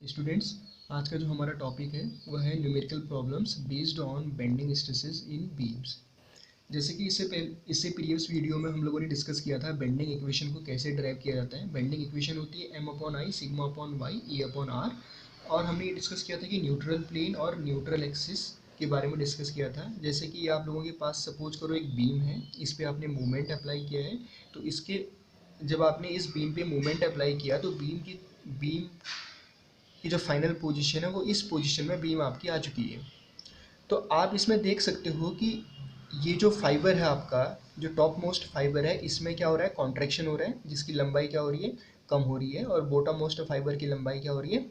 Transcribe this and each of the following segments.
Students, आज का जो हमारा टॉपिक है वह है numerical problems based on bending stresses in beams. जैसे कि इससे प्रीवियस वीडियो में हम लोगों ने डिस्कस किया था बेंडिंग इक्वेशन को कैसे ड्राइव किया जाता है। बेंडिंग इक्वेशन होती है M upon I sigma upon Y E upon R. और हमने ये डिस्कस किया था कि न्यूट्रल प्लेन और न्यूट्रल एक्सिस के बारे में डिस्कस किया था। जैसे कि आप लोगों के पास सपोज करो एक बीम है, इस पर आपने मोमेंट अप्लाई किया है। तो इसके जब आपने इस बीम पे मोमेंट अप्लाई किया तो बीम की जो फाइनल पोजीशन है वो इस पोजीशन में बीम आपकी आ चुकी है। तो आप इसमें देख सकते हो कि ये जो फाइबर है आपका, जो टॉप मोस्ट फाइबर है, इसमें क्या हो रहा है, कॉन्ट्रैक्शन हो रहा है, जिसकी लंबाई क्या हो रही है, कम हो रही है। और बॉटम मोस्ट फाइबर की लंबाई क्या हो रही है,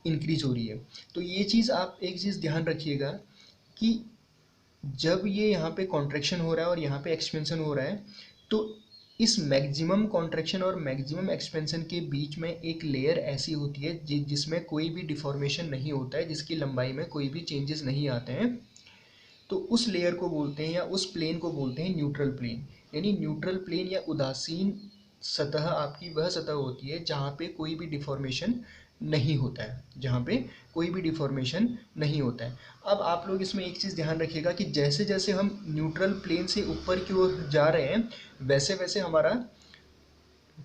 इंक्रीज हो रही है। तो ये चीज़ आप एक चीज़ ध्यान रखिएगा कि जब ये यहाँ पे कॉन्ट्रैक्शन हो रहा है और यहाँ पे एक्सपेंशन हो रहा है, तो इस मैक्सिमम कॉन्ट्रैक्शन और मैक्सिमम एक्सपेंशन के बीच में एक लेयर ऐसी होती है जिसमें कोई भी डिफॉर्मेशन नहीं होता है, जिसकी लंबाई में कोई भी चेंजेस नहीं आते हैं। तो उस लेयर को बोलते हैं या उस प्लेन को बोलते हैं न्यूट्रल प्लेन। यानी न्यूट्रल प्लेन या उदासीन सतह आपकी वह सतह होती है जहाँ पे कोई भी डिफॉर्मेशन नहीं होता है, जहाँ पे कोई भी डिफॉर्मेशन नहीं होता है। अब आप लोग इसमें एक चीज़ ध्यान रखिएगा कि जैसे जैसे हम न्यूट्रल प्लेन से ऊपर की ओर जा रहे हैं, वैसे वैसे हमारा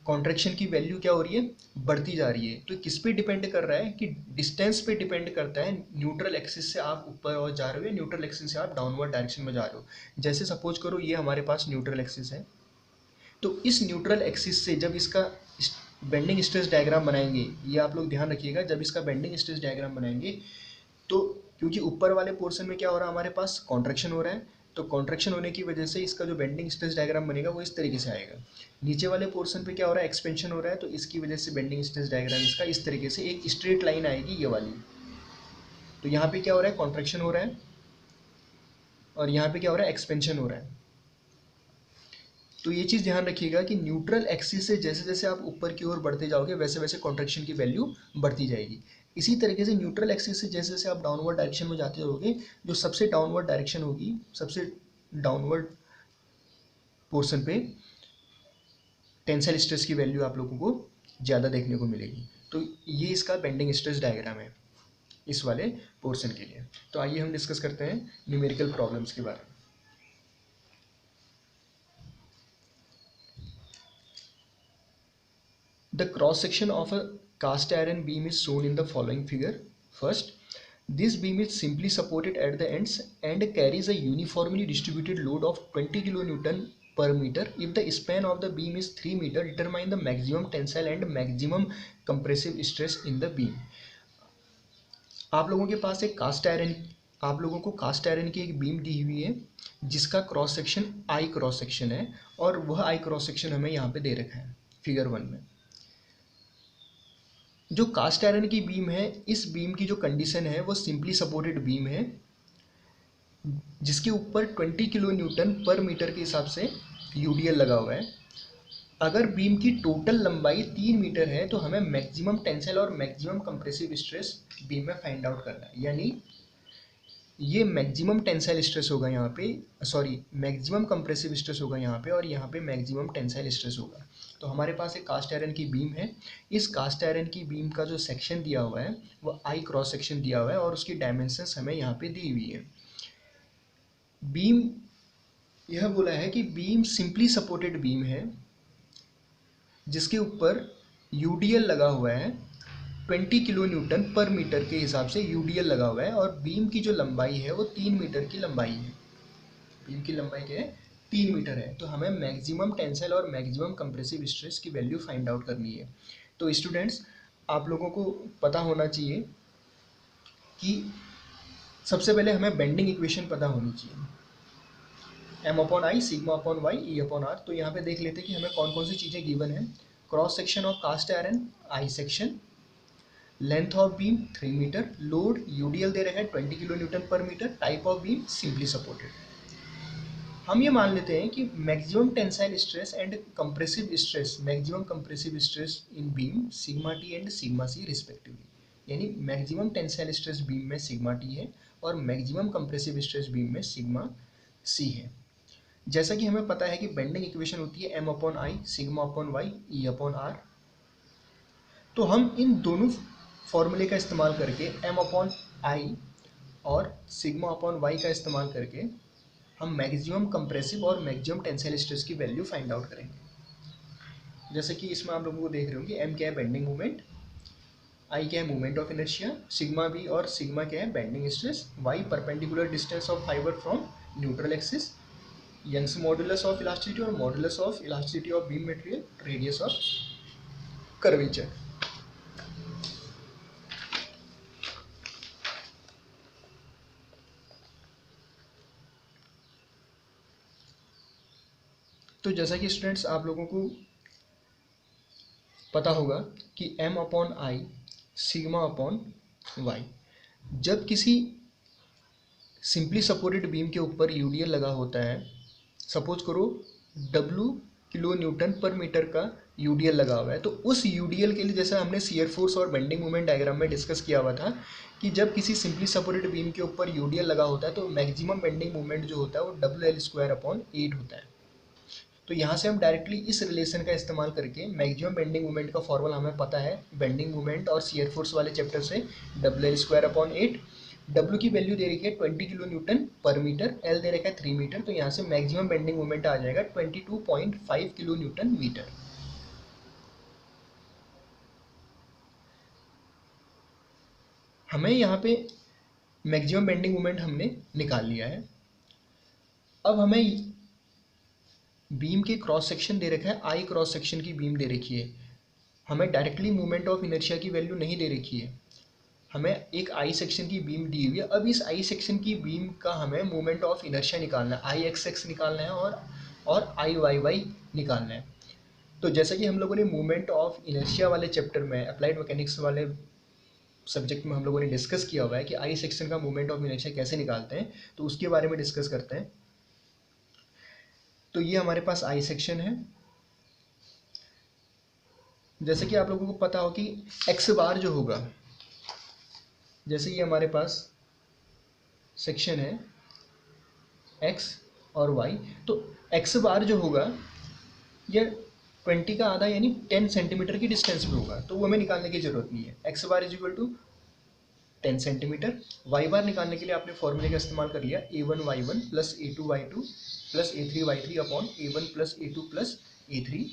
कॉन्ट्रैक्शन की वैल्यू क्या हो रही है, बढ़ती जा रही है। तो किस पे डिपेंड कर रहा है कि डिस्टेंस पे डिपेंड करता है। न्यूट्रल एक्सिस से आप ऊपर और जा रहे हो या न्यूट्रल एक्सिस से आप डाउनवर्ड डायरेक्शन में जा रहे हो। जैसे सपोज करो ये हमारे पास न्यूट्रल एक्सिस है, तो इस न्यूट्रल एक्सिस से जब इसका बेंडिंग स्ट्रेस डायग्राम बनाएंगे, ये आप लोग ध्यान रखिएगा, जब इसका बेंडिंग स्ट्रेस डायग्राम बनाएंगे तो क्योंकि ऊपर वाले पोर्शन में क्या हो रहा है, हमारे पास कॉन्ट्रैक्शन हो रहा है, तो कॉन्ट्रैक्शन होने की वजह से इसका जो बेंडिंग स्ट्रेस डायग्राम बनेगा वो इस तरीके से आएगा। नीचे वाले पोर्शन पे क्या हो रहा है, एक्सपेंशन हो रहा है, तो इसकी वजह से बेंडिंग स्ट्रेस डायग्राम इसका इस तरीके से एक स्ट्रेट लाइन आएगी, ये वाली। तो यहाँ पे क्या हो रहा है, कॉन्ट्रैक्शन हो रहा है, और यहाँ पे क्या हो रहा है, एक्सपेंशन हो रहा है। तो ये चीज़ ध्यान रखिएगा कि न्यूट्रल एक्सिस से जैसे जैसे आप ऊपर की ओर बढ़ते जाओगे वैसे वैसे कॉन्ट्रैक्शन की वैल्यू बढ़ती जाएगी। इसी तरीके से न्यूट्रल एक्सिस से जैसे जैसे आप डाउनवर्ड डायरेक्शन में जाते रहोगे, जो सबसे डाउनवर्ड डायरेक्शन होगी, सबसे डाउनवर्ड पोर्शन पे टेंसाइल स्ट्रेस की वैल्यू आप लोगों को ज़्यादा देखने को मिलेगी। तो ये इसका बेंडिंग स्ट्रेस डायग्राम है इस वाले पोर्शन के लिए। तो आइए हम डिस्कस करते हैं न्यूमेरिकल प्रॉब्लम्स के बारे में। The cross section of a cast iron beam is shown in the following figure. First, this beam is simply supported at the ends and carries a uniformly distributed load of 20 kN per meter. If the span of the beam is 3 meter, determine the maximum tensile and maximum compressive stress in the beam. आप लोगों के पास एक आप लोगों को cast iron की एक beam दी हुई है जिसका cross section I cross section है, और वह आई क्रॉस सेक्शन हमें यहाँ पे दे रखा है फिगर 1 में। जो कास्ट आयरन की बीम है, इस बीम की जो कंडीशन है वो सिंपली सपोर्टेड बीम है, जिसके ऊपर 20 किलो न्यूटन पर मीटर के हिसाब से यूडीएल लगा हुआ है। अगर बीम की टोटल लंबाई 3 मीटर है तो हमें मैक्सिमम टेंसाइल और मैक्सिमम कंप्रेसिव स्ट्रेस बीम में फाइंड आउट करना है। यानी ये मैक्सिमम टेंसाइल स्ट्रेस होगा यहाँ पे, सॉरी मैक्सिमम कंप्रेसिव स्ट्रेस होगा यहाँ पे, और यहाँ पे मैक्सिमम टेंसाइल स्ट्रेस होगा। तो हमारे पास एक कास्ट आयरन की बीम है। इस कास्ट आयरन की बीम का जो सेक्शन दिया हुआ है वो आई क्रॉस सेक्शन दिया हुआ है, और उसकी डायमेंशंस हमें यहाँ पे दी हुई है। बीम, यह बोला है कि बीम सिंपली सपोर्टेड बीम है जिसके ऊपर यूडीएल लगा हुआ है, 20 किलो न्यूटन पर मीटर के हिसाब से यूडीएल लगा हुआ है, और बीम की जो लंबाई है वो 3 मीटर की लंबाई है। बीम की लंबाई क्या है, 3 मीटर है। तो हमें मैक्सिमम टेंसाइल और मैक्सिमम कंप्रेसिव स्ट्रेस की वैल्यू फाइंड आउट करनी है। तो स्टूडेंट्स, आप लोगों को पता होना चाहिए कि सबसे पहले हमें बेंडिंग इक्वेशन पता होनी चाहिए, M upon I sigma upon Y E upon R. तो यहाँ पे देख लेते हैं कि हमें कौन कौन सी चीज़ें गिवन है। Cross section of cast iron I section, length of beam 3 metre, load UDL दे रहे हैं 20 किलो न्यूटन पर metre, type of beam simply supported. हम ये मान लेते हैं कि maximum tensile stress and compressive stress, maximum compressive stress in beam sigma T and sigma C respectively. यानी मैक्सिमम टेंसाइल स्ट्रेस बीम में सिग्मा टी है और मैक्सिमम कंप्रेसिव स्ट्रेस बीम में सिग्मा सी है। जैसा कि हमें पता है कि बेंडिंग इक्वेशन होती है M upon I sigma upon Y E upon R. तो हम इन दोनों फॉर्मूले का इस्तेमाल करके m अपॉन आई और सिग्मा अपॉन वाई का इस्तेमाल करके हम मैक्सिमम कंप्रेसिव और मैक्सिमम टेंसाइल स्ट्रेस की वैल्यू फाइंड आउट करेंगे। जैसे कि इसमें आप लोगों को देख रहे होंगे m क्या है बेंडिंग मोमेंट, आई क्या है मोमेंट ऑफ इनर्शिया, सिग्मा भी और सिग्मा क्या है bending stress, y perpendicular distance of fibre from neutral axis, Young's modulus of elasticity और modulus of elasticity of beam material, radius of curvature. तो जैसा कि स्टूडेंट्स आप लोगों को पता होगा कि m upon I sigma upon Y, जब किसी सिंपली सपोर्टेड बीम के ऊपर यूडीएल लगा होता है, सपोज करो W किलो न्यूटन पर मीटर का यूडीएल लगा हुआ है, तो उस यूडीएल के लिए जैसा हमने शियर फोर्स और बेंडिंग मोमेंट डायग्राम में डिस्कस किया हुआ था कि जब किसी सिंपली सपोर्टेड बीम के ऊपर यूडीएल लगा होता है तो मैक्सिमम बेंडिंग मोमेंट जो होता है वो WL² अपॉन 8 होता है। तो यहाँ से हम डायरेक्टली इस रिलेशन का इस्तेमाल करके मैक्सिमम बेंडिंग मोमेंट का फॉर्मूला हमें पता है बेंडिंग मोमेंट और शियर फोर्स वाले चैप्टर से, WL²/8। W की वैल्यू दे रखी है 20 किलो न्यूटन पर मीटर, L दे रखा है 3 मीटर, तो यहाँ से मैक्सिमम बेंडिंग मोमेंट आ जाएगा 22.5 किलो न्यूटन मीटर। हमें यहाँ पे मैक्सिमम बेंडिंग मोमेंट हमने निकाल लिया है। अब हमें बीम के क्रॉस सेक्शन दे रखा है, आई क्रॉस सेक्शन की बीम दे रखी है, हमें डायरेक्टली मूवमेंट ऑफ इनर्शिया की वैल्यू नहीं दे रखी है, हमें एक आई सेक्शन की बीम दी हुई है। अब इस आई सेक्शन की बीम का हमें मूवमेंट ऑफ इनर्शिया निकालना है, आई एक्स एक्स निकालना है और आई वाई वाई निकालना है। तो जैसा कि हम लोगों ने मूवमेंट ऑफ इनर्शिया वाले चैप्टर में, अप्लाइड मैकेनिक्स वाले सब्जेक्ट में हम लोगों ने डिस्कस किया हुआ है कि आई सेक्शन का मूवमेंट ऑफ इनर्शिया कैसे निकालते हैं, तो उसके बारे में डिस्कस करते हैं। तो ये हमारे पास आई सेक्शन है। जैसे कि आप लोगों को पता हो कि एक्स बार जो होगा, जैसे ये हमारे पास सेक्शन है एक्स और वाई, तो एक्स बार जो होगा यह 20 का आधा यानी 10 सेंटीमीटर की डिस्टेंस पे होगा, तो वो हमें निकालने की जरूरत नहीं है। एक्स बार = 10 सेंटीमीटर। वाई बार निकालने के लिए आपने फॉर्मूले का इस्तेमाल कर लिया A1Y1 + A2Y2 + A3Y3 upon A1 + A2 + A3।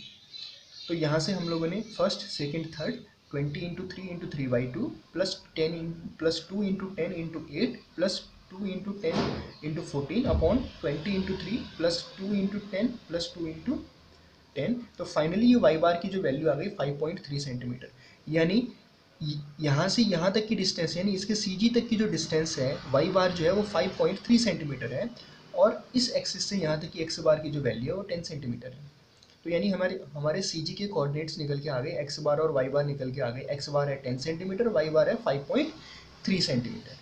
तो यहाँ से हम लोगों ने फर्स्ट सेकंड थर्ड 20 × 3 × 3/2 + 10 + 2 × 10 × 8 + 2 × 10 × 14 अपॉन 20 × 3 + 2 × 10 + 2 × 10। तो फाइनली ये वाई बार की जो वैल्यू आ गई 5.3 सेंटीमीटर। यानी यहाँ से यहाँ तक की डिस्टेंस, यानी इसके CG तक की जो डिस्टेंस है वाई बार जो है वो 5.3 सेंटीमीटर है, और इस एक्सिस से यहाँ तक की एक्स बार की जो वैल्यू है वो 10 सेंटीमीटर है। तो यानी हमारे CG के कोऑर्डिनेट्स निकल के आ गए, एक्स बार और वाई बार निकल के आ गए। एक्स बार है 10 सेंटीमीटर, वाई बार है 5.3 सेंटीमीटर।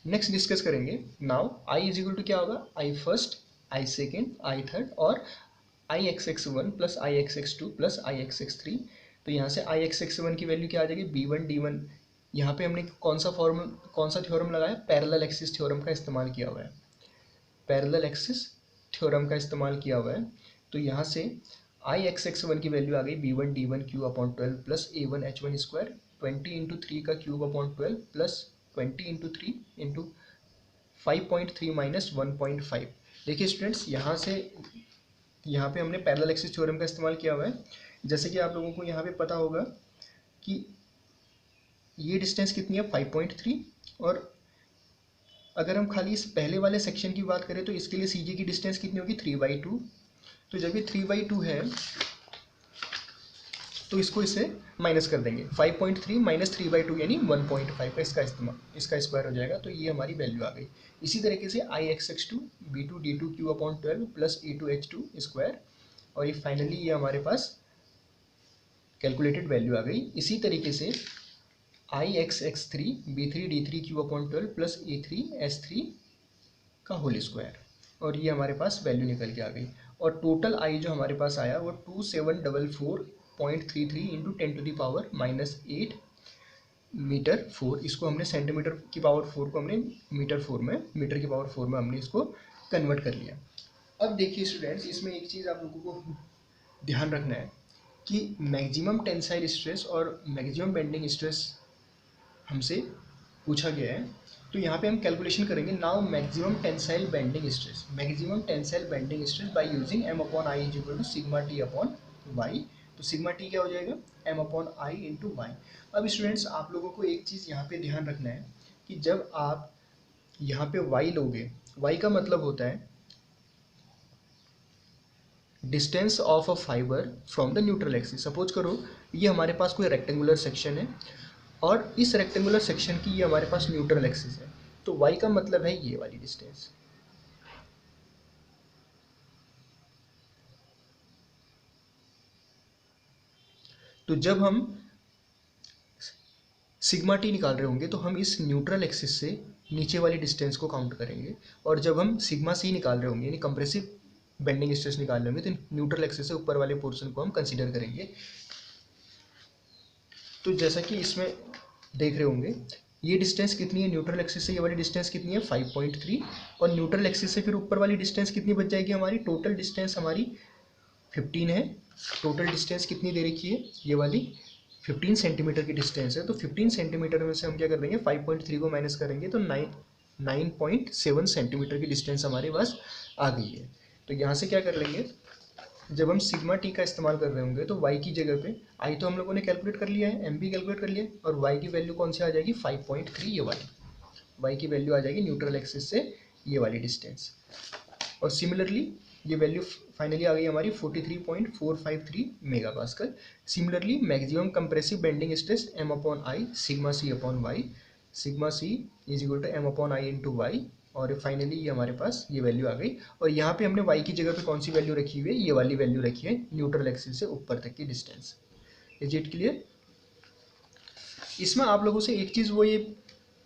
नेक्स्ट डिस्कस करेंगे। नाउ आई = क्या होगा, आई फर्स्ट, आई सेकेंड, आई थर्ड और IXX1 + IXX2 + IXX3। तो यहाँ से IXX1 की वैल्यू क्या आ जाएगी, B1 D1। यहाँ पे हमने कौन सा थ्योरम लगाया, पैरेलल एक्सिस थ्योरम का इस्तेमाल किया हुआ है, पैरेलल एक्सिस थ्योरम का इस्तेमाल किया हुआ है। तो यहाँ से IXX1 की वैल्यू आ गई B1 D1 Q/12 + A1 H1², 20 × 3 का Q/12 + 20 × 3 × 5.3 - 1.5। देखिए स्टूडेंट्स, यहाँ पे हमने पैरेलल एक्सिस थ्योरम का इस्तेमाल किया हुआ है। जैसे कि आप लोगों को यहाँ पे पता होगा कि ये डिस्टेंस कितनी है 5.3, और अगर हम खाली इस पहले वाले सेक्शन की बात करें तो इसके लिए CG की डिस्टेंस कितनी होगी 3/2। तो जब ये 3/2 है तो इससे माइनस कर देंगे, 5.3 - 3/2 यानी 1.5 का इसका स्क्वायर हो जाएगा। तो ये हमारी वैल्यू आ गई। इसी तरीके से IXX2 B2 D2 Q/12 + A2 H2², और ये फाइनली ये हमारे पास कैलकुलेटेड वैल्यू आ गई। इसी तरीके से IXX3 B3 D3 Q/12 + A3 S3 का होल स्क्वायर, और ये हमारे पास वैल्यू निकल के आ गई। और टोटल आई जो हमारे पास आया वो 2744.33 × 10⁻⁻8 मीटर 4। इसको हमने सेंटीमीटर की पावर 4 को हमने मीटर की पावर 4 में हमने इसको कन्वर्ट कर लिया। अब देखिए स्टूडेंट्स, इसमें एक चीज़ आप लोगों को ध्यान रखना है कि मैक्सिमम टेंसाइल स्ट्रेस और मैक्सिमम बेंडिंग स्ट्रेस हमसे पूछा गया है। तो यहाँ पे हम कैलकुलेशन करेंगे now maximum tensile bending stress by using m upon I is equal to sigma T upon Y. तो सिग्मा टी क्या हो जाएगा, m upon I into Y. अब स्टूडेंट्स आप लोगों को एक चीज़ यहाँ पे ध्यान रखना है कि जब आप यहाँ पे y लोगे, y का मतलब होता है distance of a fibre from the neutral axis. Suppose करो ये हमारे पास कोई रेक्टेंगुलर सेक्शन है और इस रेक्टेंगुलर सेक्शन की ये हमारे पास न्यूट्रल एक्सिस है, तो y का मतलब है ये वाली डिस्टेंस। तो जब हम सिग्मा टी निकाल रहे होंगे तो हम इस न्यूट्रल एक्सिस से नीचे वाली डिस्टेंस को काउंट करेंगे, और जब हम सिग्मा सी निकाल रहे होंगे यानी कंप्रेसिव बेंडिंग स्ट्रेस निकाल रहे होंगे तो न्यूट्रल एक्सिस से ऊपर वाले पोर्शन को हम कंसीडर करेंगे। तो जैसा कि इसमें देख रहे होंगे ये डिस्टेंस कितनी है, न्यूट्रल एक्सिस से ये वाली डिस्टेंस कितनी है 5.3, और न्यूट्रल एक्सिस से फिर ऊपर वाली डिस्टेंस कितनी बच जाएगी हमारी, टोटल डिस्टेंस हमारी 15 है। टोटल डिस्टेंस कितनी दे रखी है, ये वाली 15 सेंटीमीटर की डिस्टेंस है। तो 15 सेंटीमीटर में से हम क्या कर देंगे 5.3 को माइनस करेंगे तो 9.7 सेंटीमीटर की डिस्टेंस हमारे पास आ गई है। तो यहाँ से क्या कर लेंगे, जब हम सिग्मा टी का इस्तेमाल कर रहे होंगे तो y की जगह पे आई तो हम लोगों ने कैलकुलेट कर लिया है, m भी कैलकुलेट कर लिया है, और y की वैल्यू कौन सी आ जाएगी 5.3, ये वाली y की वैल्यू आ जाएगी न्यूट्रल एक्सिस से ये वाली डिस्टेंस। और सिमिलरली ये वैल्यू फाइनली आ गई हमारी 43.453 mega pascal. Similarly maximum compressive bending stress m upon I sigma C upon Y, sigma C is equal to m upon I into Y, और फाइनली ये हमारे पास ये वैल्यू आ गई। और यहाँ पे हमने y की जगह पे कौन सी वैल्यू रखी हुई है, ये वाली वैल्यू रखी है न्यूट्रल एक्सिस से ऊपर तक की डिस्टेंस। Is it clear? इसमें आप लोगों से एक चीज़ वो ये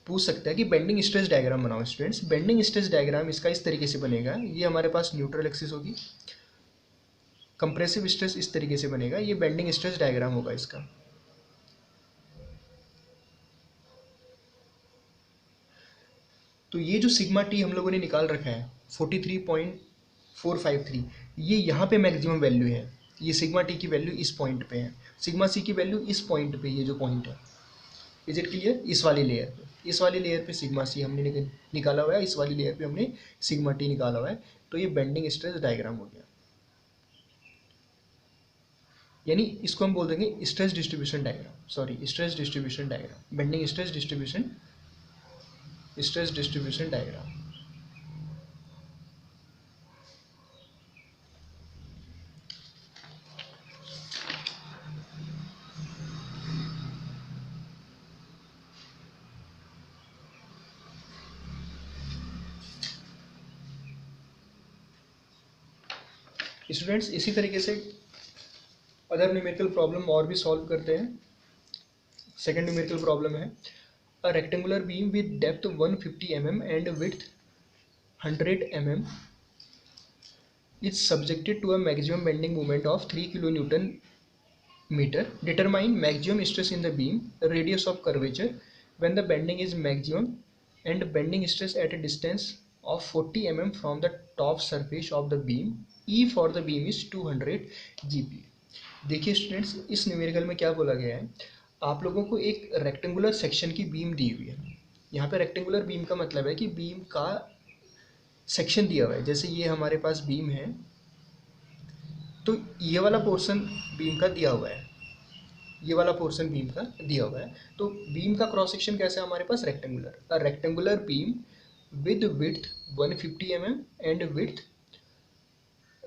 पूछ सकता है कि बेंडिंग स्ट्रेस डायग्राम बनाओ। स्टूडेंट्स बेंडिंग स्ट्रेस डायग्राम इसका इस तरीके से बनेगा, ये हमारे पास न्यूट्रल एक्सिस होगी, कंप्रेसिव स्ट्रेस इस तरीके से बनेगा, ये बेंडिंग स्ट्रेस डायग्राम होगा इसका। तो ये जो सिग्मा टी हम लोगों ने निकाल रखा है 43.453, ये यहाँ पे मैक्सिमम वैल्यू है, ये सिग्मा टी की वैल्यू इस पॉइंट पे है, सिग्मा सी की वैल्यू इस पॉइंट पे, ये जो पॉइंट है। Is it clear? इस वाली लेयर पे, इस वाली लेयर पे सिग्मा सी हमने निकाला हुआ है, इस वाली लेयर पे हमने सिग्मा टी निकाला हुआ है। तो ये बेंडिंग स्ट्रेस डायग्राम हो गया, यानी इसको हम बोल देंगे stress distribution diagram, sorry stress distribution diagram, bending stress distribution diagram. Students इसी तरीके से अदर न्यूमेरिकल प्रॉब्लम और भी सॉल्व करते हैं। सेकंड न्यूमेरिकल प्रॉब्लम है अ rectangular beam with depth 150 mm and width 100 mm is subjected to a maximum bending moment of 3 kilonewton meter. Determine maximum stress in the beam, radius of curvature when the bending is maximum and bending stress at a distance of 40 mm from the top surface of the beam. E for the beam is 200 GPa. देखिए students इस numerical में क्या बोला गया है, आप लोगों को एक रेक्टेंगुलर सेक्शन की बीम दी हुई है। यहाँ पे रेक्टेंगुलर बीम का मतलब है कि बीम का सेक्शन दिया हुआ है, जैसे ये हमारे पास बीम है तो ये वाला पोर्शन बीम का दिया हुआ है, ये वाला पोर्शन बीम का दिया हुआ है। तो बीम का क्रॉस सेक्शन कैसा है हमारे पास rectangular, a rectangular beam with width 150 mm and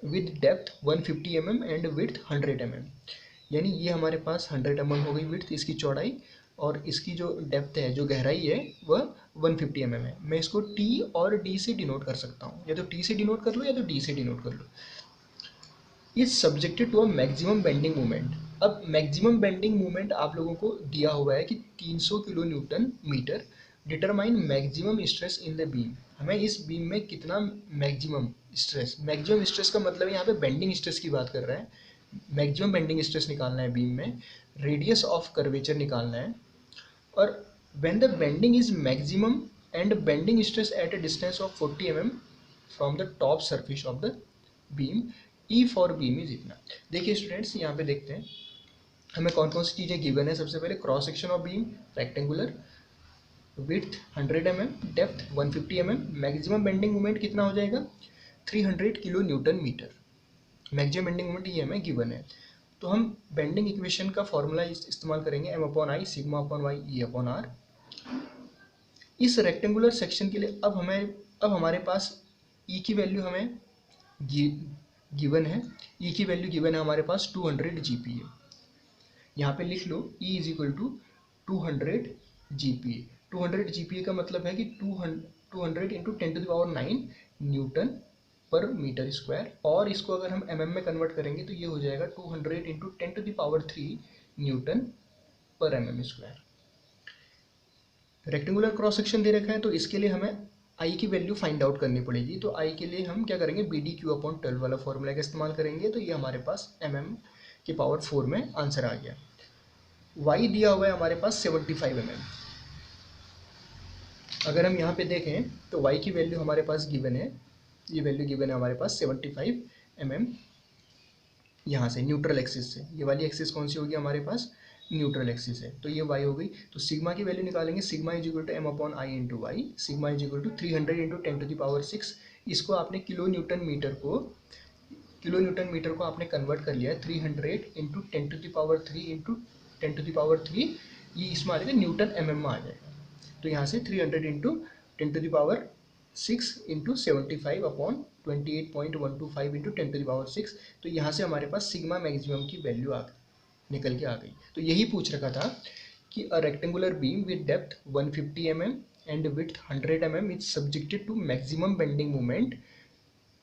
with depth 150 mm and width 100 mm, यानी ये हमारे पास 100 mm हो गई विड्थ इसकी चौड़ाई, और इसकी जो डेप्थ है जो गहराई है वह 150 mm है। मैं इसको T और D से डिनोट कर सकता हूँ, या तो T से डिनोट कर लो या तो D से डिनोट कर लो। Is subjected to a maximum bending moment. अब मैक्सिमम बेंडिंग मोमेंट आप लोगों को दिया हुआ है कि 300 kilo newton metre. Determine maximum stress in the beam, हमें इस बीम में कितना मैक्सिमम स्ट्रेस का मतलब यहाँ पे बेंडिंग स्ट्रेस की बात कर रहा है, मैक्सिमम बेंडिंग स्ट्रेस निकालना है बीम में, रेडियस ऑफ कर्वेचर निकालना है, और when the bending is maximum and bending stress at a distance of 40 mm from the top surface of the beam, E for beam is इतना। देखिए students, यहाँ पे देखते हैं हमें कौन कौन सी चीज़ें गिवन है। सबसे पहले cross section of beam rectangular, width 100 mm, depth 150 mm, maximum bending moment कितना हो जाएगा 300 kilo newton metre. Maximum bending moment ये हमें गिवन है। तो हम बेंडिंग इक्वेशन का फॉर्मूला इस्तेमाल करेंगे m/i sigma upon Y E upon R. इस रेक्टेंगुलर सेक्शन के लिए अब हमारे पास ई की वैल्यू हमें गिवन है। ई की वैल्यू गिवन है हमारे पास 200 GPa। यहाँ पे लिख लो E is equal to 200 GPa। 200 GPa का मतलब है कि 200 इंटू 10⁹ न्यूटन पर मीटर स्क्वायर, और इसको अगर हम mm में कन्वर्ट करेंगे तो ये हो जाएगा 200 इंटू 10⁻³ न्यूटन पर mm square. Rectangular cross section दे रखा है तो इसके लिए हमें आई की वैल्यू फाइंड आउट करनी पड़ेगी। तो आई के लिए हम क्या करेंगे, BDQ/12 वाला फॉर्मूला का इस्तेमाल करेंगे। तो ये हमारे पास mm⁴ में आंसर आ गया। y दिया हुआ है हमारे पास 75 mm। अगर हम यहाँ पे देखें तो y की वैल्यू हमारे पास गिवन है, ये वैल्यू गिवन है हमारे पास 75 mm। यहाँ से न्यूट्रल एक्सिस से, ये वाली एक्सिस कौन सी होगी हमारे पास, न्यूट्रल एक्सिस है, तो ये y हो गई। तो सिग्मा की वैल्यू निकालेंगे, sigma is equal to m/i into Y. Sigma is equal to 300 into 10⁻⁶। इसको आपने किलो न्यूटन मीटर को आपने कन्वर्ट कर लिया है। 300 इंटू 10⁻³ इंटू 10⁻³ ये इसमें आ जाएगा न्यूटन mm में आ जाएगा। तो यहाँ से 300 इंटू 10⁻⁶ इंटू 75 अपॉन 28.125 इंटू 10⁻⁶। तो यहाँ से हमारे पास सिग्मा मैक्सिमम की वैल्यू निकल के आ गई। तो यही पूछ रखा था कि a rectangular beam with depth 150 mm and width 100 mm is subjected to maximum bending moment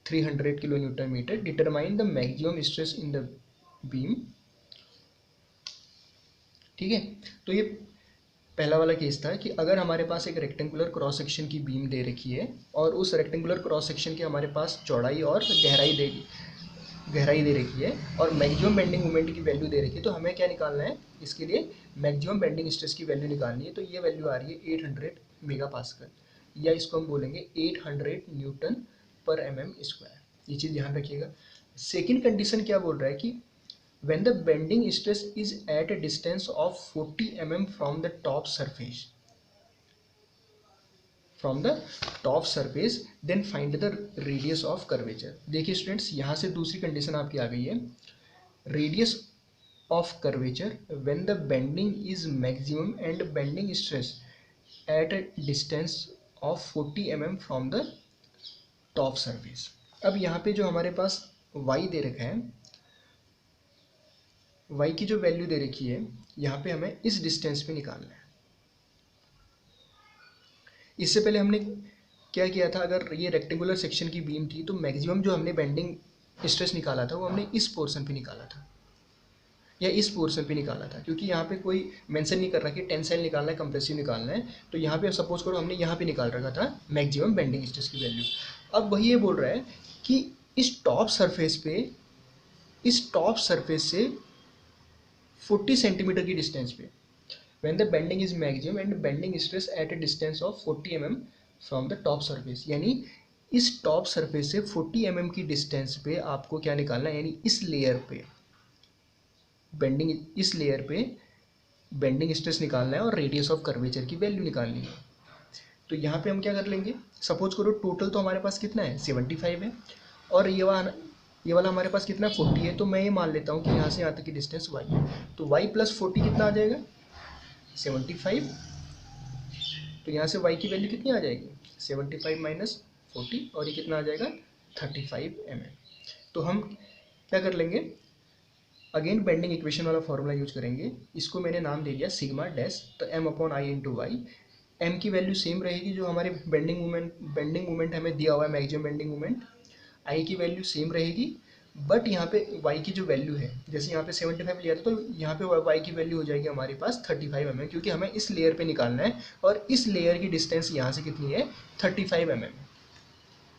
300 kilo newton metre. Determine the maximum stress in the beam. ठीक है, तो ये पहला वाला केस था कि अगर हमारे पास एक रेक्टेंगुलर क्रॉस सेक्शन की बीम दे रखी है और उस रेक्टेंगुलर क्रॉस सेक्शन के हमारे पास चौड़ाई और गहराई दे रखी है और मैक्सिमम बेंडिंग मोमेंट की वैल्यू दे रखी है, तो हमें क्या निकालना है, इसके लिए मैक्सिमम बेंडिंग स्ट्रेस की वैल्यू निकालनी है। तो ये वैल्यू आ रही है 800 मेगापास्कल, या इसको हम बोलेंगे 800 न्यूटन पर mm स्क्वायर। ये चीज़ ध्यान रखिएगा। सेकेंड कंडीशन क्या बोल रहा है कि when the bending stress is at a distance of 40 mm from the top surface then find the radius of curvature। देखिए स्टूडेंट्स, यहाँ से दूसरी कंडीशन आपकी आ गई है, radius of curvature when the bending is maximum and bending stress at a distance of 40 mm from the top surface। अब यहाँ पे जो हमारे पास y दे रखा है, y की जो वैल्यू दे रखी है यहाँ पे हमें इस डिस्टेंस पे निकालना है। इससे पहले हमने क्या किया था, अगर ये रेक्टेंगुलर सेक्शन की बीम थी तो मैक्सिमम जो हमने बेंडिंग स्ट्रेस निकाला था वो हमने इस पोर्शन पे निकाला था या इस पोर्शन पे निकाला था, क्योंकि यहाँ पे कोई मेंशन नहीं कर रहा कि टेंसाइल निकालना है कंप्रेसिव निकालना है। तो यहाँ पे सपोज करो हमने यहाँ पे निकाल रखा था मैक्सिमम बेंडिंग स्ट्रेस की वैल्यू। अब वही ये बोल रहा है कि इस टॉप सरफेस से 40 सेंटीमीटर की डिस्टेंस पे when the bending is maximum and bending stress at a distance of 40 mm from the top surface, यानी इस टॉप सरफेस से 40 mm की डिस्टेंस पे आपको क्या निकालना है, यानी इस लेयर पे बेंडिंग स्ट्रेस निकालना है और रेडियस ऑफ कर्वेचर की वैल्यू निकालनी है। तो यहाँ पे हम क्या कर लेंगे, सपोज करो टोटल तो हमारे पास कितना है 75 है और ये वाला हमारे पास कितना 40 है। तो मैं ये मान लेता हूँ कि यहाँ से यहाँ तक की डिस्टेंस y है, तो y प्लस 40 कितना आ जाएगा 75। तो यहाँ से y की वैल्यू कितनी आ जाएगी 75 माइनस 40 और ये कितना आ जाएगा 35 mm। तो हम क्या कर लेंगे, अगेन बेंडिंग इक्वेशन वाला फॉर्मूला यूज करेंगे। इसको मैंने नाम दे दिया सिग्मा डैश। तो m/i इंटू वाई, m की वैल्यू सेम रहेगी जो हमारे बेंडिंग मोमेंट हमें दिया हुआ है मैक्सिमम बेंडिंग मोमेंट, i की वैल्यू सेम रहेगी। बट यहाँ पे y की जो वैल्यू है, जैसे यहाँ पे 75 लिया था तो यहाँ पे y की वैल्यू हो जाएगी हमारे पास 35 mm, क्योंकि हमें इस लेयर पे निकालना है और इस लेयर की डिस्टेंस यहाँ से कितनी है 35 mm।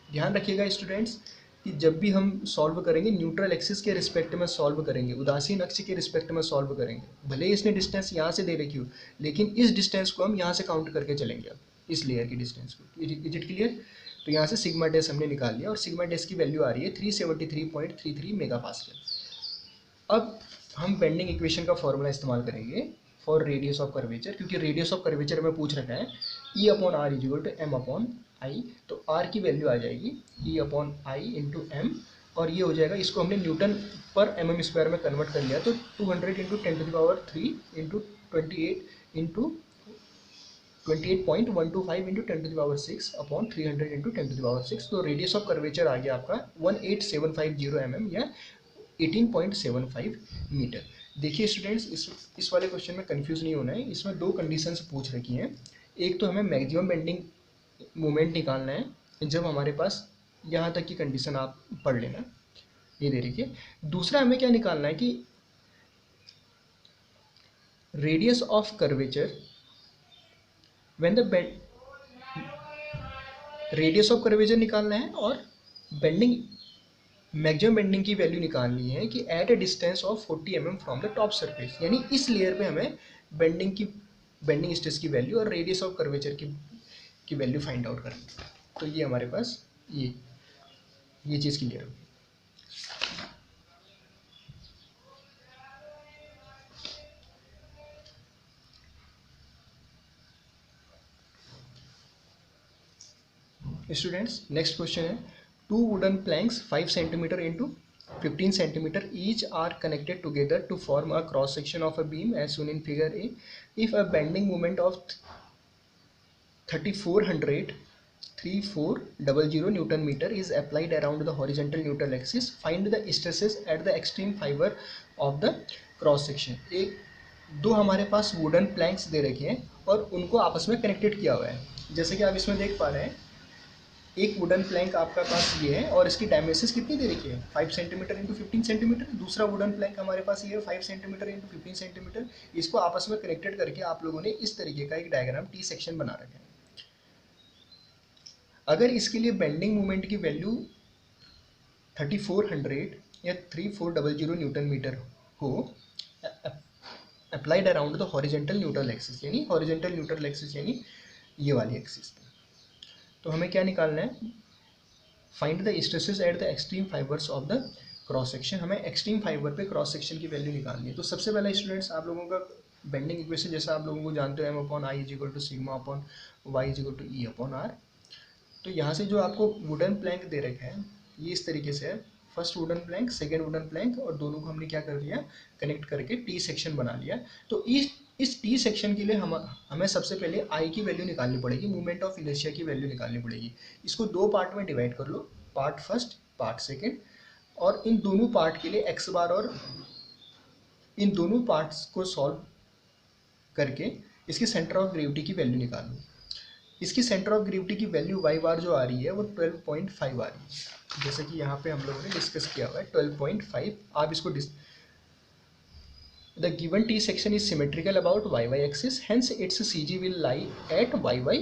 ध्यान रखिएगा स्टूडेंट्स कि जब भी हम सॉल्व करेंगे न्यूट्रल एक्सिस के रिस्पेक्ट में सॉल्व करेंगे, उदासीन अक्ष के रिस्पेक्ट में सॉल्व करेंगे। भले ही इसने डिस्टेंस यहाँ से दे रखी हो, लेकिन इस डिस्टेंस को हम यहाँ से काउंट करके चलेंगे अब इस लेयर की डिस्टेंस को। Is it clear? तो यहाँ से सिग्मा डेस हमने निकाल लिया और सिग्मा डेस की वैल्यू आ रही है 373.33 मेगा पास्कल। अब हम बेंडिंग इक्वेशन का फॉर्मूला इस्तेमाल करेंगे फॉर रेडियस ऑफ कर्वेचर, क्योंकि रेडियस ऑफ कर्वेचर में पूछ रखा है E upon R is equal to M upon I. तो आर की वैल्यू आ जाएगी E upon I into M, और ये हो जाएगा, इसको हमने newton per M M square में कन्वर्ट कर लिया, तो 200 into 10⁻³ into 28 into 28.125 into 10⁻6 upon 300 into 10⁻6। तो रेडियस ऑफ कर्वेचर आ गया आपका 18750 mm या 18.75 मीटर। देखिए स्टूडेंट्स, इस वाले क्वेश्चन में कंफ्यूज नहीं होना है, इसमें दो कंडीशंस पूछ रखी हैं। एक तो हमें मैक्सिमम बेंडिंग मोमेंट निकालना है, जब हमारे पास यहाँ तक की कंडीशन आप पढ़ लेना, ये दे रखिए। दूसरा हमें क्या निकालना है कि radius of curvature when the radius of curvature निकालना है, और बेंडिंग मैक्सिमम बेंडिंग की वैल्यू निकालनी है कि at a distance of 40 mm from the top surface, यानी इस लेयर पे हमें बेंडिंग स्ट्रेस की वैल्यू और रेडियस ऑफ कर्वेचर की वैल्यू फाइंड आउट करनी है। तो ये हमारे पास ये चीज़ क्लियर होगी। स्टूडेंट्स, नेक्स्ट क्वेश्चन है, two wooden planks 5 centimetre into 15 centimetre each are connected together to form a cross section of a beam as shown in figure A. If a bending moment of 3400 Newton meter is applied around the horizontal neutral axis, find the stresses at the extreme fiber of the cross section. दो हमारे पास wooden planks दे रखे हैं और उनको आपस में connected किया हुआ है। जैसे कि आप इसमें देख पा रहे हैं, एक वुडन प्लैंक आपका पास ये है और इसकी डायमेंशंस कितनी दे रखी है, 5 सेंटीमीटर इंटू 15 सेंटीमीटर। दूसरा वुडन प्लैंक हमारे पास ये है 5 सेंटीमीटर इंटू 15 सेंटीमीटर। इसको आपस में कनेक्टेड करके आप लोगों ने इस तरीके का एक डायग्राम टी सेक्शन बना रखा है। अगर इसके लिए बेंडिंग मोमेंट की वैल्यू 3400 या 3400 न्यूटन मीटर हो applied around the horizontal neutral axis, यानी हॉरिजेंटल न्यूट्रल एक्सिस यानी ये वाली एक्सिस पे, तो हमें क्या निकालना है, find the stresses at the extreme fibres of the cross section. हमें एक्सट्रीम फाइबर पे क्रॉस सेक्शन की वैल्यू निकालनी है। तो सबसे पहला स्टूडेंट्स, आप लोगों का बेंडिंग इक्वेशन जैसा आप लोगों को जानते हो, M upon I is equal to sigma upon Y is equal to E upon R. तो यहाँ से जो आपको वुडन प्लैंक दे रखा है ये इस तरीके से है, first wooden plank, second wooden plank, और दोनों को हमने क्या कर दिया, कनेक्ट करके टी सेक्शन बना लिया। तो इस टी सेक्शन के लिए हमें सबसे पहले आई की वैल्यू निकालनी पड़ेगी, मूवमेंट ऑफ इनर्शिया की वैल्यू निकालनी पड़ेगी। इसको दो पार्ट में डिवाइड कर लो, पार्ट फर्स्ट पार्ट सेकेंड, और इन दोनों पार्ट के लिए एक्स बार और इन दोनों पार्ट्स को सॉल्व करके इसके सेंटर ऑफ ग्रेविटी की वैल्यू निकाल लो। इसकी सेंटर ऑफ ग्रेविटी की वैल्यू वाई बार जो आ रही है वो 12.5 आ रही है, जैसे कि यहाँ पे हम लोगों ने डिस्कस किया हुआ है 12.5। आप इसको the given T section is symmetrical about y axis, hence its CG will lie at y.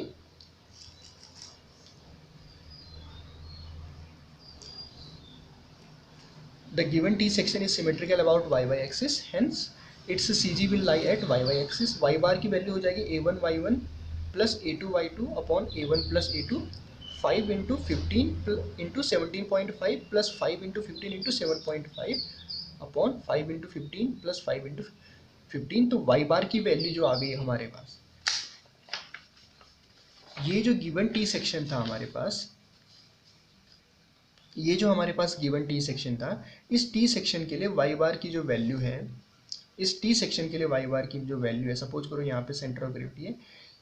The given T section is symmetrical about y axis, hence its CG will lie at y axis. y बार की value हो जाएगी a1 y1 plus a2 y2 upon a1 plus a2, 5 into 15 into 17.5 plus 5 into 15 into 7.5 upon 5 into 15 plus 5 into 15। तो Y बार की value जो आ गई हमारे पास, ये जो गिवन टी सेक्शन था हमारे पास, ये जो हमारे पास गिवन टी सेक्शन था, इस टी सेक्शन के लिए वाई बार की जो वैल्यू है, इस टी सेक्शन के लिए वाई बार की जो वैल्यू है, सपोज करो यहाँ पे सेंटर ऑफ ग्रेविटी है,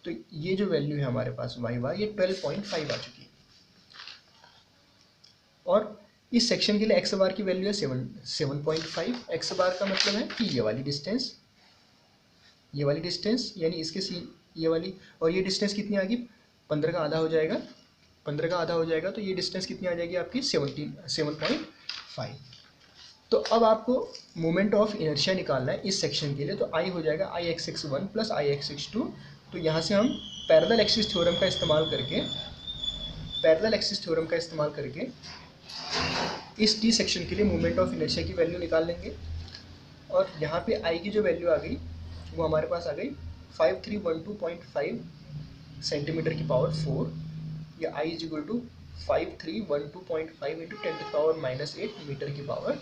तो ये जो वैल्यू है हमारे पास वाई बार, ये 12.5 आ चुकी है। और इस सेक्शन के लिए एक्स बार की वैल्यू है 7.5। एक्स बार का मतलब है कि ये वाली डिस्टेंस यानी इसके ये वाली, और ये डिस्टेंस कितनी आ गई, 15 का आधा हो जाएगा, 15 का आधा हो जाएगा, तो ये डिस्टेंस कितनी आ जाएगी आपकी 7.5। तो अब आपको मोमेंट ऑफ इनर्शिया निकालना है इस सेक्शन के लिए, तो आई हो जाएगा आई एक्स एक्स 1 प्लस आई एक्स एक्स 2। तो यहाँ से हम पैरेलल एक्सिस थ्योरम का इस्तेमाल करके इस टी सेक्शन के लिए मोमेंट ऑफ इनर्शिया की वैल्यू निकाल लेंगे। और यहाँ पे आई की जो वैल्यू आ गई वो हमारे पास आ गई 5312.5 सेंटीमीटर की पावर 4, या I is equal to 5312.5 into 10⁻⁻8 metre की पावर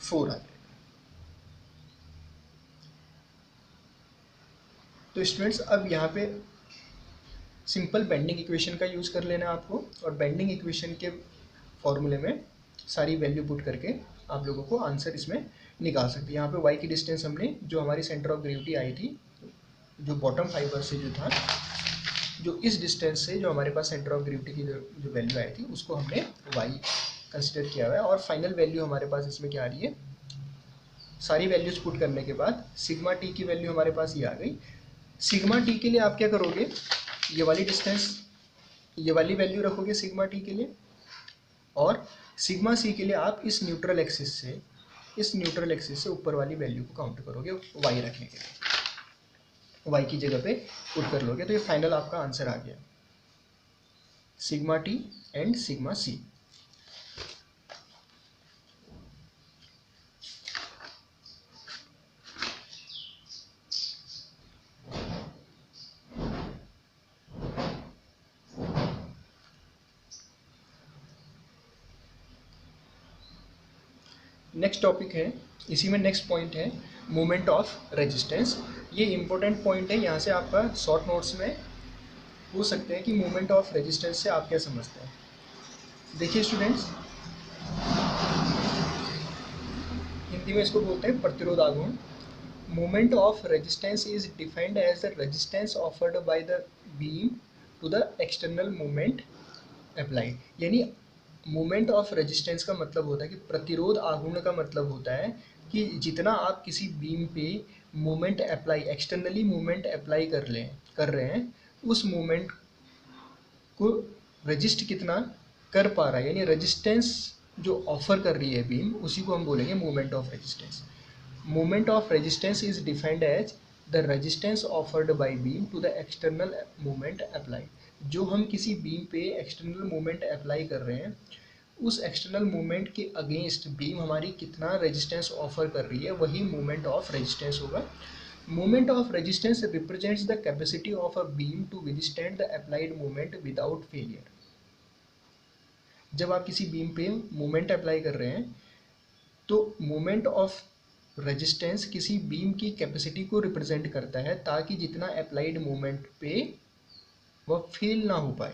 4 आ जाएगा। तो स्टूडेंट्स अब यहाँ पे सिंपल बेंडिंग इक्वेशन का यूज़ कर लेना आपको, और बेंडिंग इक्वेशन के फॉर्मूले में सारी वैल्यू पुट करके आप लोगों को आंसर इसमें निकाल सकते हैं। यहाँ पे y की डिस्टेंस हमने जो हमारी सेंटर ऑफ ग्रेविटी आई थी, जो बॉटम फाइबर से जो था, जो इस डिस्टेंस से जो हमारे पास सेंटर ऑफ ग्रेविटी की जो वैल्यू आई थी उसको हमने y कंसिडर किया हुआ है। और फाइनल वैल्यू हमारे पास इसमें क्या आ रही है, सारी वैल्यूज पुट करने के बाद सिग्मा टी की वैल्यू हमारे पास ये आ गई। सिग्मा टी के लिए आप क्या करोगे, ये वाली डिस्टेंस, ये वाली वैल्यू रखोगे सिग्मा टी के लिए, और सिग्मा सी के लिए आप इस न्यूट्रल एक्सिस से ऊपर वाली वैल्यू को काउंट करोगे y रखने के लिए, y की जगह पे पुट कर लोगे। तो ये फाइनल आपका आंसर आ गया, sigma T and sigma C. Next topic है, इसी में नेक्स्ट पॉइंट है मोमेंट ऑफ रेजिस्टेंस। ये इंपॉर्टेंट पॉइंट है, यहाँ से आपका शॉर्ट नोट्स में पूछ सकते हैं कि मोमेंट ऑफ रेजिस्टेंस से आप क्या समझते हैं। देखिए स्टूडेंट्स, हिंदी में इसको बोलते हैं प्रतिरोध आघूर्ण। Moment of resistance is defined as the resistance offered by the beam to the external moment applied. यानी मोमेंट ऑफ रेजिस्टेंस का मतलब होता है कि प्रतिरोध आघूर्ण का मतलब होता है कि जितना आप किसी बीम पे moment apply, externally moment apply कर रहे हैं, उस मोमेंट को रजिस्ट कितना कर पा रहा है, यानी रेजिस्टेंस जो ऑफर कर रही है बीम, उसी को हम बोलेंगे moment of resistance. Moment of resistance is defined as the resistance offered by beam to the external moment apply. जो हम किसी बीम पे एक्सटर्नल मोमेंट अप्लाई कर रहे हैं, उस एक्सटर्नल मोमेंट के अगेंस्ट बीम हमारी कितना रेजिस्टेंस ऑफर कर रही है, वही मोमेंट ऑफ रेजिस्टेंस होगा। Moment of resistance represents the capacity of a beam to withstand the applied moment without failure. जब आप किसी बीम पे मोमेंट अप्लाई कर रहे हैं, तो मोमेंट ऑफ रेजिस्टेंस किसी बीम की कैपेसिटी को रिप्रेजेंट करता है, ताकि जितना अप्लाइड मोमेंट पे वह फेल ना हो पाए।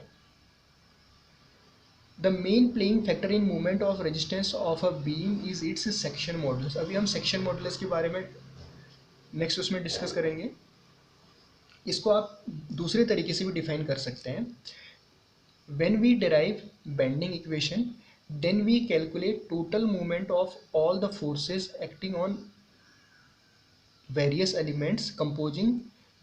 The main playing factor in moment of resistance of a beam is it's section modulus. अभी हम सेक्शन मॉडुलस के बारे में नेक्स्ट उसमें डिस्कस करेंगे। इसको आप दूसरे तरीके से भी डिफाइन कर सकते हैं। When we derive bending equation, then we calculate total moment of all the forces acting on various elements composing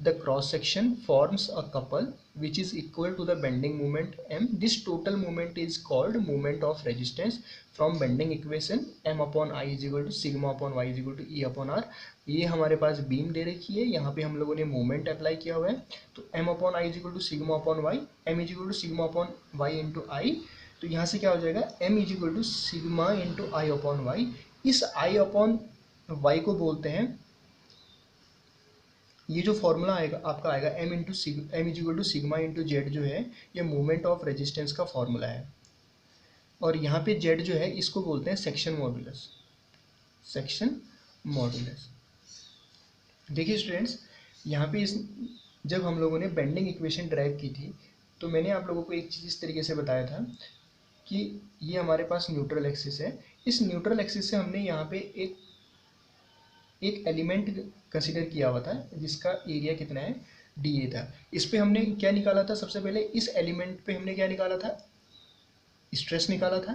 the cross section forms a couple which is equal to the bending moment m. This total moment is called moment of resistance. From bending equation m upon I is equal to sigma upon y is equal to E upon r. ये हमारे पास beam दे रखी है, यहाँ पे हम लोगों ने moment apply किया हुआ है, तो m upon I is equal to sigma upon y, m is equal to sigma upon y into I. तो यहाँ से क्या हो जाएगा, m is equal to sigma into I upon y. इस आई अपॉन वाई को बोलते हैं, ये जो फॉर्मूला आएगा आपका आएगा m is equal to sigma into Z, जो है ये मोमेंट ऑफ रेजिस्टेंस का फॉर्मूला है। और यहाँ पे जेड जो है इसको बोलते हैं सेक्शन मॉडुलस, सेक्शन मॉडुलस। देखिए स्टूडेंट्स, यहाँ पे जब हम लोगों ने बेंडिंग इक्वेशन ड्राइव की थी, तो मैंने आप लोगों को एक चीज़ इस तरीके से बताया था कि ये हमारे पास न्यूट्रल एक्सिस है। इस न्यूट्रल एक्सिस से हमने यहाँ पे एक एलिमेंट कंसीडर किया हुआ था जिसका एरिया कितना है, dA था। इस पे हमने क्या निकाला था, सबसे पहले इस एलिमेंट पे हमने क्या निकाला था, स्ट्रेस निकाला था।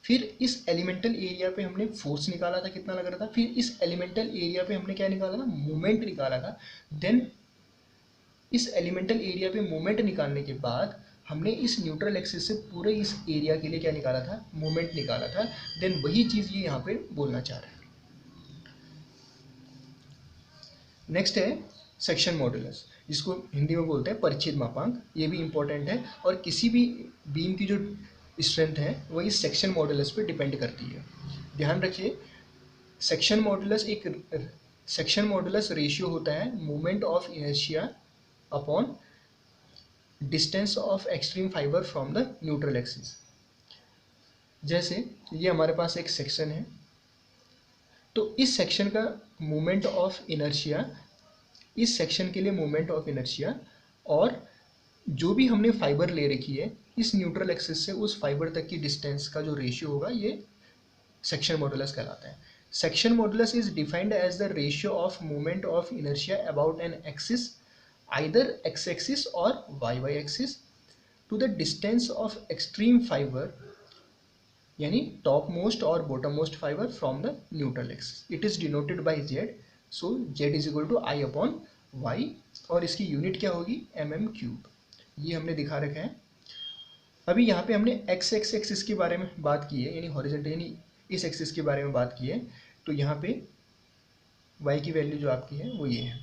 फिर इस एलिमेंटल एरिया पे हमने फोर्स निकाला था, कितना लग रहा था। फिर इस एलिमेंटल एरिया पे हमने क्या निकाला था, मोमेंट निकाला था। देन इस एलिमेंटल एरिया पे मोमेंट निकालने के बाद हमने इस न्यूट्रल एक्सिस से पूरे इस एरिया के लिए क्या निकाला था, मोमेंट निकाला था। देन वही चीज़ ये यहाँ पे बोलना चाह रहा है। नेक्स्ट है सेक्शन मॉडुलस, जिसको हिंदी में बोलते हैं परिच्छेद मापांक। ये भी इंपॉर्टेंट है, और किसी भी बीम की जो स्ट्रेंथ है वो इस सेक्शन मॉडुलस पे डिपेंड करती है। ध्यान रखिए, सेक्शन मॉडुलस रेशियो होता है moment of inertia upon distance of extreme fibre from the neutral axis. जैसे ये हमारे पास एक सेक्शन है, तो इस सेक्शन का मोमेंट ऑफ इनर्शिया, इस सेक्शन के लिए मोमेंट ऑफ इनर्शिया, और जो भी हमने फाइबर ले रखी है इस न्यूट्रल एक्सिस से उस फाइबर तक की डिस्टेंस का जो रेशियो होगा ये सेक्शन मॉडुलस कहलाता है। Section modulus is defined as the ratio of moment of inertia about an axis, either x axis और y axis, to the distance of extreme fibre, यानी टॉप मोस्ट और bottom most fibre from the neutral axis. It is denoted by z, so z is equal to I upon y, और इसकी unit क्या होगी, mm³। ये हमने दिखा रखा है। अभी यहाँ पे हमने एक्स एक्सिस के बारे में बात की है, यानी हॉरिजॉन्टल, यानी इस एक्सिस के बारे में बात की है, तो यहाँ पे y की वैल्यू जो आपकी है वो ये है।